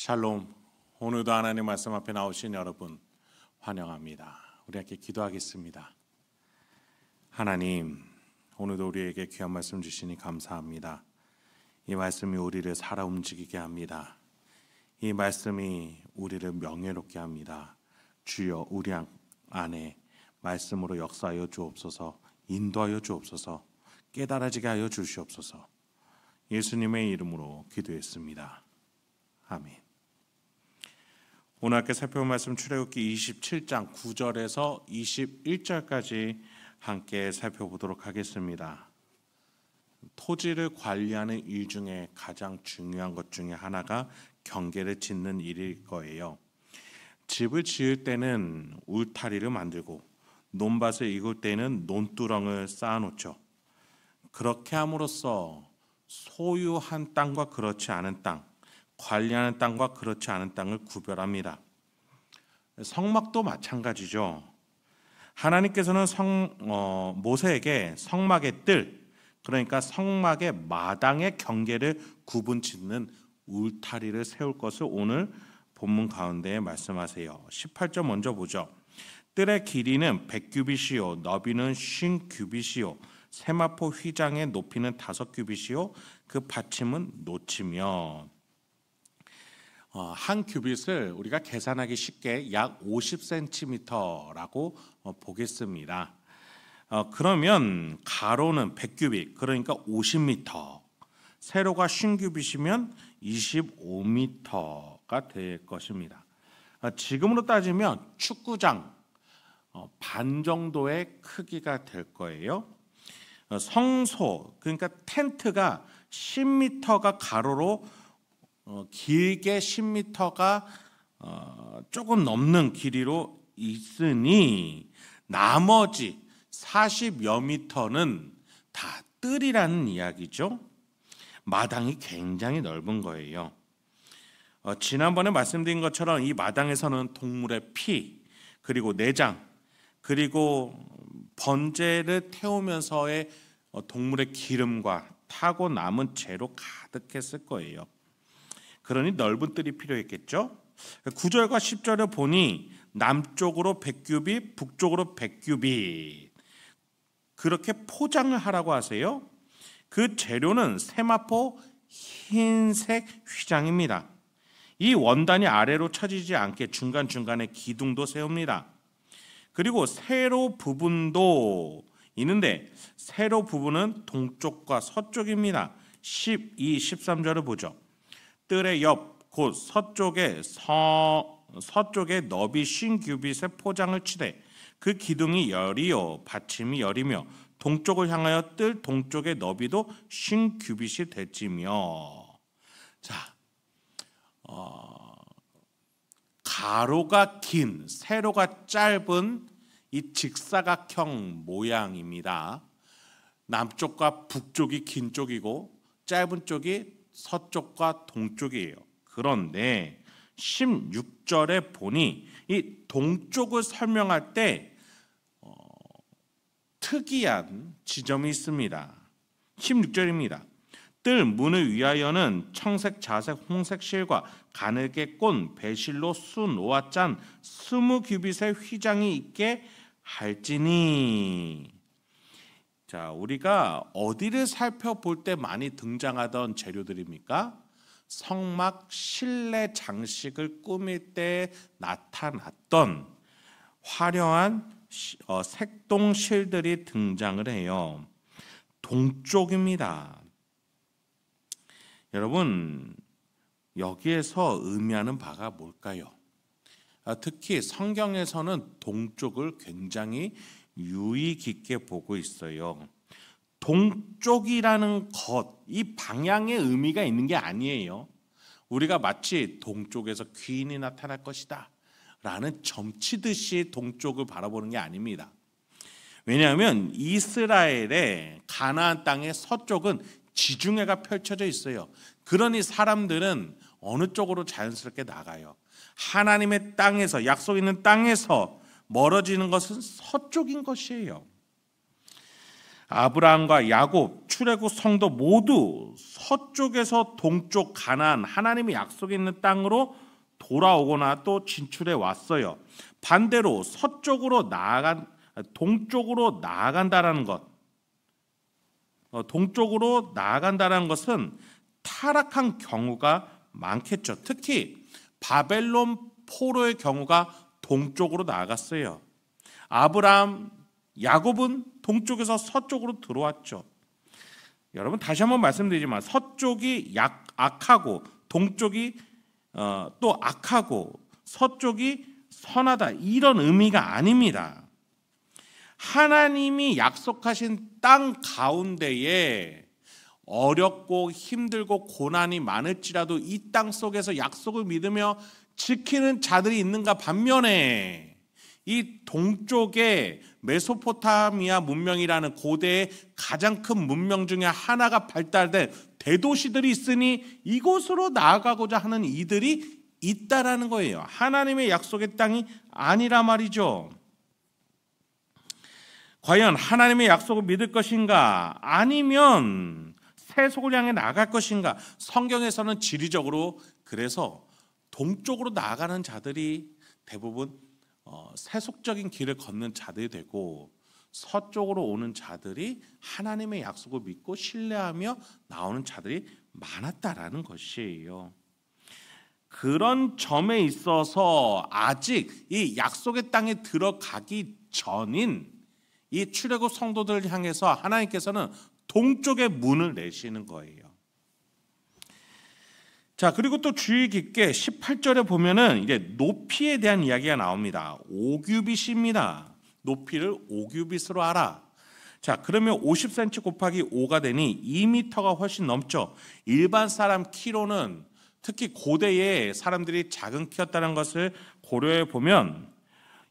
샬롬. 오늘도 하나님 말씀 앞에 나오신 여러분 환영합니다. 우리 함께 기도하겠습니다. 하나님, 오늘도 우리에게 귀한 말씀 주시니 감사합니다. 이 말씀이 우리를 살아 움직이게 합니다. 이 말씀이 우리를 명예롭게 합니다. 주여, 우리 안에 말씀으로 역사하여 주옵소서, 인도하여 주옵소서, 깨달아지게 하여 주시옵소서. 예수님의 이름으로 기도했습니다. 아멘. 오늘 함께 살펴볼 말씀 출애굽기 27장 9절에서 21절까지 함께 살펴보도록 하겠습니다. 토지를 관리하는 일 중에 가장 중요한 것 중에 하나가 경계를 짓는 일일 거예요. 집을 지을 때는 울타리를 만들고 논밭을 익을 때는 논두렁을 쌓아놓죠. 그렇게 함으로써 소유한 땅과 그렇지 않은 땅, 관리하는 땅과 그렇지 않은 땅을 구별합니다. 성막도 마찬가지죠. 하나님께서는 모세에게 성막의 뜰, 그러니까 성막의 마당의 경계를 구분 짓는 울타리를 세울 것을 오늘 본문 가운데 말씀하세요. 18절 먼저 보죠. 뜰의 길이는 100규빗이요 너비는 50규빗이요 세마포 휘장의 높이는 5규빗이요 그 받침은 노치며. 한 규빗을 우리가 계산하기 쉽게 약 50cm라고 보겠습니다. 그러면 가로는 100규빗, 그러니까 50m, 세로가 50규빗이면 25m가 될 것입니다. 지금으로 따지면 축구장 반 정도의 크기가 될 거예요. 성소, 그러니까 텐트가 10m가 가로로 길게 10m가 조금 넘는 길이로 있으니 나머지 40여 미터는 다 뜰이라는 이야기죠. 마당이 굉장히 넓은 거예요. 지난번에 말씀드린 것처럼 이 마당에서는 동물의 피, 그리고 내장, 그리고 번제를 태우면서의 동물의 기름과 타고 남은 재로 가득했을 거예요. 그러니 넓은 뜰이 필요했겠죠. 9절과 10절을 보니 남쪽으로 100규빗, 북쪽으로 100규빗 그렇게 포장을 하라고 하세요. 그 재료는 세마포 흰색 휘장입니다. 이 원단이 아래로 처지지 않게 중간중간에 기둥도 세웁니다. 그리고 세로 부분도 있는데 세로 부분은 동쪽과 서쪽입니다. 12, 13절을 보죠. 뜰의 옆 곧 서쪽에 너비 50규빗의 포장을 치되 그 기둥이 열이요 받침이 열이며 동쪽을 향하여 뜰 동쪽의 너비도 50규빗이 될지며. 자, 가로가 긴, 세로가 짧은 이 직사각형 모양입니다. 남쪽과 북쪽이 긴 쪽이고 짧은 쪽이 서쪽과 동쪽이에요. 그런데 16절에 보니 이 동쪽을 설명할 때 특이한 지점이 있습니다. 16절입니다. 뜰 문을 위하여는 청색, 자색, 홍색 실과 가늘게 꼰 배실로 수 놓아 짠 20규빗의 휘장이 있게 할지니. 자, 우리가 어디를 살펴볼 때 많이 등장하던 재료들입니까? 성막 실내 장식을 꾸밀 때 나타났던 화려한 색동 실들이 등장을 해요. 동쪽입니다. 여러분, 여기에서 의미하는 바가 뭘까요? 특히 성경에서는 동쪽을 굉장히 유의 깊게 보고 있어요. 동쪽이라는 것, 이 방향의 의미가 있는 게 아니에요. 우리가 마치 동쪽에서 귀인이 나타날 것이다 라는 점치듯이 동쪽을 바라보는 게 아닙니다. 왜냐하면 이스라엘의 가나안 땅의 서쪽은 지중해가 펼쳐져 있어요. 그러니 사람들은 어느 쪽으로 자연스럽게 나가요. 하나님의 땅에서, 약속 있는 땅에서 멀어지는 것은 서쪽인 것이에요. 아브라함과 야곱, 출애굽 성도 모두 서쪽에서 동쪽 가나안 하나님의 약속이 있는 땅으로 돌아오거나 또 진출해 왔어요. 반대로 동쪽으로 나아간다라는 것, 동쪽으로 나아간다라는 것은 타락한 경우가 많겠죠. 특히 바벨론 포로의 경우가 동쪽으로 나아갔어요. 아브라함, 야곱은 동쪽에서 서쪽으로 들어왔죠. 여러분 다시 한번 말씀드리지만 서쪽이 악하고 동쪽이 또 악하고 서쪽이 선하다 이런 의미가 아닙니다. 하나님이 약속하신 땅 가운데에 어렵고 힘들고 고난이 많을지라도 이 땅 속에서 약속을 믿으며 지키는 자들이 있는가 반면에 이 동쪽에 메소포타미아 문명이라는 고대의 가장 큰 문명 중에 하나가 발달된 대도시들이 있으니 이곳으로 나아가고자 하는 이들이 있다라는 거예요. 하나님의 약속의 땅이 아니라 말이죠. 과연 하나님의 약속을 믿을 것인가? 아니면 세속을 향해 나아갈 것인가? 성경에서는 지리적으로 그래서 동쪽으로 나아가는 자들이 대부분 세속적인 길을 걷는 자들이 되고 서쪽으로 오는 자들이 하나님의 약속을 믿고 신뢰하며 나오는 자들이 많았다라는 것이에요. 그런 점에 있어서 아직 이 약속의 땅에 들어가기 전인 이 출애굽 성도들을 향해서 하나님께서는 동쪽의 문을 내시는 거예요. 자, 그리고 또 주의 깊게 18절에 보면은 이제 높이에 대한 이야기가 나옵니다. 5규빗입니다. 높이를 5규빗으로 하라. 자, 그러면 50cm 곱하기 5가 되니 2m가 훨씬 넘죠. 일반 사람 키로는 특히 고대의 사람들이 작은 키였다는 것을 고려해 보면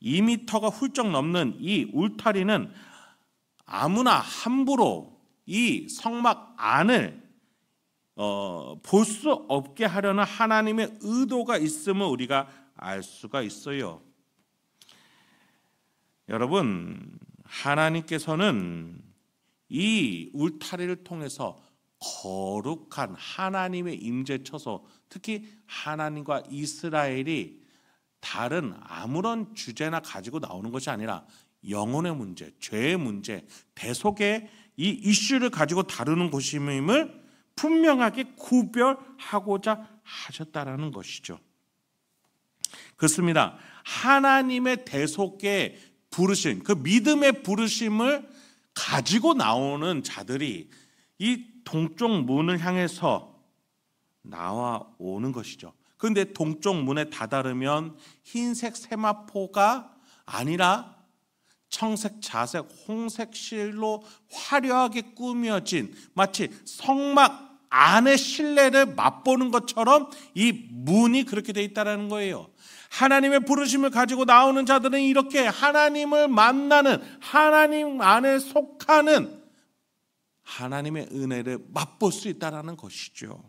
2m가 훌쩍 넘는 이 울타리는 아무나 함부로 이 성막 안을 볼 수 없게 하려는 하나님의 의도가 있음을 우리가 알 수가 있어요. 여러분, 하나님께서는 이 울타리를 통해서 거룩한 하나님의 임재처소, 특히 하나님과 이스라엘이 다른 아무런 주제나 가지고 나오는 것이 아니라 영혼의 문제, 죄의 문제, 대속의 이 이슈를 가지고 다루는 곳임을 분명하게 구별하고자 하셨다라는 것이죠. 그렇습니다. 하나님의 대속의 부르심, 그 믿음의 부르심을 가지고 나오는 자들이 이 동쪽 문을 향해서 나와오는 것이죠. 그런데 동쪽 문에 다다르면 흰색 세마포가 아니라 청색, 자색, 홍색 실로 화려하게 꾸며진 마치 성막 안의 실내를 맛보는 것처럼 이 문이 그렇게 돼 있다는 거예요. 하나님의 부르심을 가지고 나오는 자들은 이렇게 하나님을 만나는, 하나님 안에 속하는 하나님의 은혜를 맛볼 수 있다는 것이죠.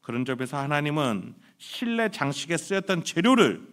그런 점에서 하나님은 실내 장식에 쓰였던 재료를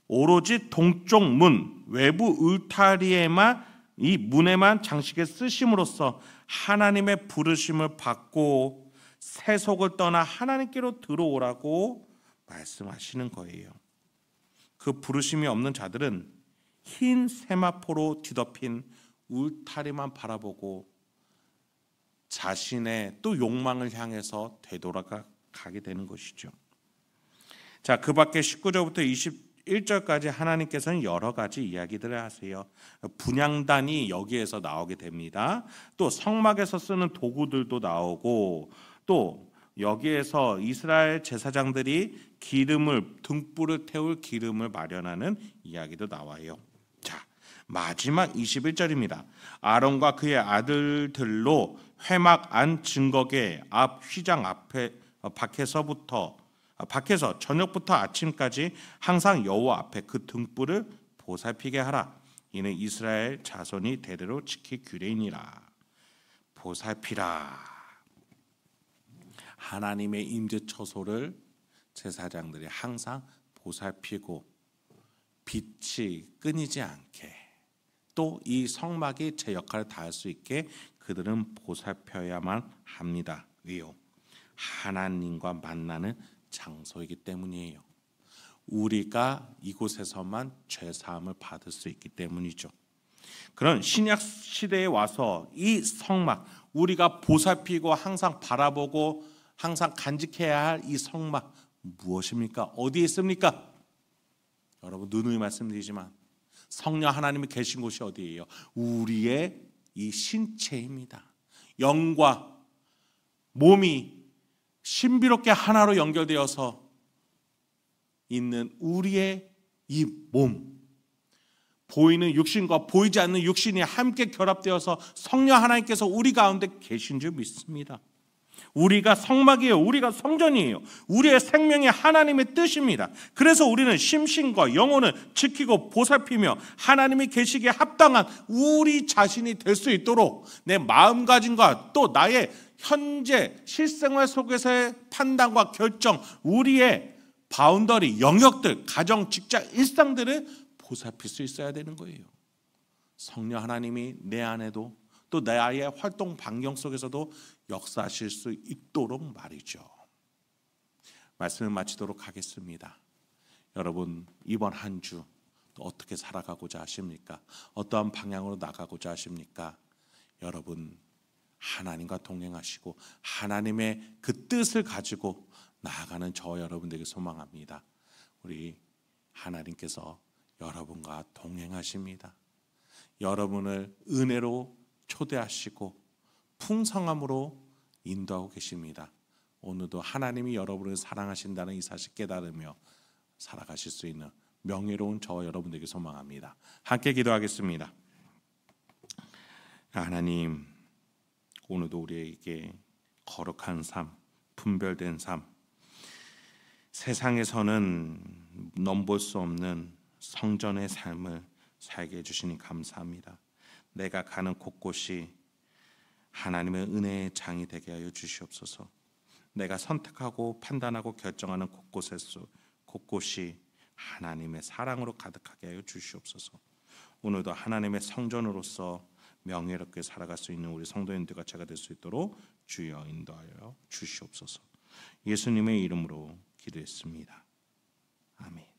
오로지 동쪽 문, 외부 울타리에만, 이 문에만 장식에 쓰심으로써 하나님의 부르심을 받고 세속을 떠나 하나님께로 들어오라고 말씀하시는 거예요. 그 부르심이 없는 자들은 흰 세마포로 뒤덮인 울타리만 바라보고 자신의 또 욕망을 향해서 되돌아가게 되는 것이죠. 자, 그 밖에 19절부터 21절까지 하나님께서는 여러 가지 이야기들을 하세요. 분향단이 여기에서 나오게 됩니다. 또 성막에서 쓰는 도구들도 나오고, 또 여기에서 이스라엘 제사장들이 등불을 태울 기름을 마련하는 이야기도 나와요. 자, 마지막 21절입니다. 아론과 그의 아들들로 회막 안 증거계 앞 휘장 앞에 밖에서 저녁부터 아침까지 항상 여호와 앞에 그 등불을 보살피게 하라. 이는 이스라엘 자손이 대대로 지킬 규례이니라. 보살피라. 하나님의 임재처소를 제사장들이 항상 보살피고 빛이 끊이지 않게 또 이 성막이 제 역할을 다할 수 있게 그들은 보살펴야만 합니다. 왜요? 하나님과 만나는 장소이기 때문이에요. 우리가 이곳에서만 죄사함을 받을 수 있기 때문이죠. 그런 신약 시대에 와서 이 성막, 우리가 보살피고 항상 바라보고 항상 간직해야 할 이 성막 무엇입니까? 어디에 있습니까? 여러분 누누이 말씀드리지만 성령 하나님이 계신 곳이 어디예요? 우리의 이 신체입니다. 영과 몸이 신비롭게 하나로 연결되어서 있는 우리의 이 몸, 보이는 육신과 보이지 않는 육신이 함께 결합되어서 성령 하나님께서 우리 가운데 계신 줄 믿습니다. 우리가 성막이에요. 우리가 성전이에요. 우리의 생명이 하나님의 뜻입니다. 그래서 우리는 심신과 영혼을 지키고 보살피며 하나님이 계시기에 합당한 우리 자신이 될 수 있도록 내 마음가짐과 또 나의 현재 실생활 속에서의 판단과 결정, 우리의 바운더리, 영역들, 가정, 직장, 일상들을 보살필 수 있어야 되는 거예요. 성령 하나님이 내 안에도 또 내 아이의 활동 반경 속에서도 역사하실 수 있도록 말이죠. 말씀을 마치도록 하겠습니다. 여러분 이번 한 주 어떻게 살아가고자 하십니까? 어떠한 방향으로 나가고자 하십니까? 여러분 하나님과 동행하시고 하나님의 그 뜻을 가지고 나아가는 저 여러분들에게 소망합니다. 우리 하나님께서 여러분과 동행하십니다. 여러분을 은혜로 초대하시고 풍성함으로 인도하고 계십니다. 오늘도 하나님이 여러분을 사랑하신다는 이 사실 깨달으며 살아가실 수 있는 명예로운 저와 여러분들에게 소망합니다. 함께 기도하겠습니다. 하나님, 오늘도 우리에게 거룩한 삶, 분별된 삶, 세상에서는 넘볼 수 없는 성전의 삶을 살게 해주시니 감사합니다. 내가 가는 곳곳이 하나님의 은혜의 장이 되게 하여 주시옵소서. 내가 선택하고 판단하고 결정하는 곳곳이 하나님의 사랑으로 가득하게 하여 주시옵소서. 오늘도 하나님의 성전으로서 명예롭게 살아갈 수 있는 우리 성도님들과 제가 될 수 있도록 주여 인도하여 주시옵소서. 예수님의 이름으로 기도했습니다. 아멘.